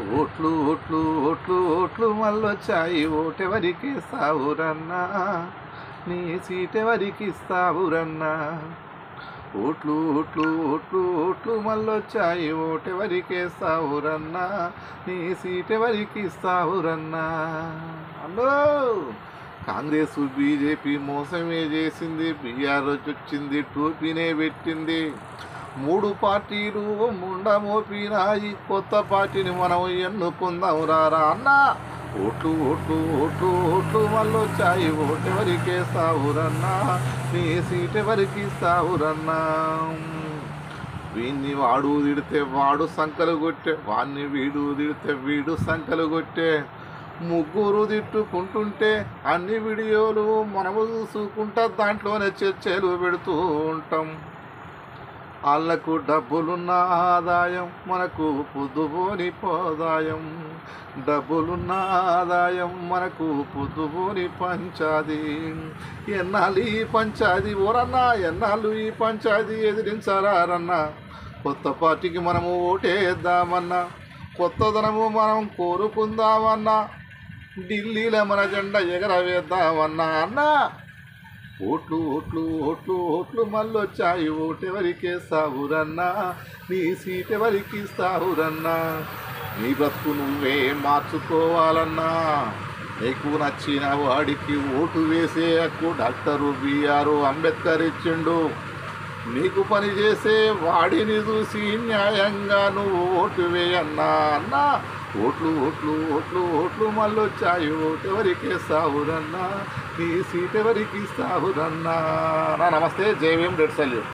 ఓట్లు ఓట్లు ఓట్లు ఓట్లు మళ్ళొచ్చాయి ఓటెవరికేస్తావురన్నా నీ సీటెవరికిస్తావురన్నా ఓట్లు ఓట్లు ఓట్లు ఓట్లు మళ్ళొచ్చాయి ఓటెవరికేస్తావురన్నా నీ సీటెవరికిస్తావురన్నా అన్నో కాంగ్రెస్ బీజేపీ మోసమే చేసింది, బీఆర్ఎస్ వచ్చింది టోపీనే పెట్టింది. మూడు పార్టీలు ముండ మోపినాయి, కొత్త పార్టీని మనం ఎన్నుకుందాం రారా అన్న. ఓట్లు ఓట్లు ఓట్లు ఓట్లు మళ్ళొచ్చాయి ఓటెవరికేస్తావురన్నా నీ సీటెవరికిస్తావురన్నా. వీడిని వాడు తిడితే వాడు సంకలు కొట్టే, వాడిని వీడు తిడితే వీడు సంకలు కొట్టే. ముగ్గురు తిట్టుకుంటుంటే అన్ని వీడియోలు మనము చూసుకుంటా దాంట్లోనే చర్చలు పెడుతూ ఉంటాం. వాళ్ళకు డబ్బులున్న ఆదాయం మనకు పొద్దుపోని పోదాయం, డబ్బులున్న ఆదాయం మనకు పొద్దుపోని పంచాది. ఎన్నాళ్ళు ఈ పంచాది ఓరన్నా, ఎన్నాళ్ళు ఈ పంచాది ఎదిరించారన్నా. కొత్త పార్టీకి మనము ఓటేద్దామన్నా, కొత్తదనము మనం కోరుకుందామన్నా, ఢిల్లీలో మన జెండా ఎగరవేద్దామన్నా అన్నా. ఓట్లు ఓట్లు ఓట్లు ఓట్లు మళ్ళొచ్చాయి ఓటెవరికేస్తావురన్నా నీ సీటెవరికిస్తావురన్నా. నీ బ్రతుకు నువ్వే మార్చుకోవాలన్నా, నీకు నచ్చిన వాడికి ఓటు వేసే హక్కు డాక్టరు బిఆర్ అంబేద్కర్ ఇచ్చిండు. నీకు పని చేసే వాడిని చూసి న్యాయంగా నువ్వు ఓటు వేయన్నా అన్నా. ఓట్లు ఓట్లు ఓట్లు ఓట్లు మళ్ళొచ్చాయి ఓటెవరికేస్తావురన్నా నీ సీటెవరికిస్తావురన్నా. నమస్తే, జై భీమ్, రెడ్ సల్యూట్.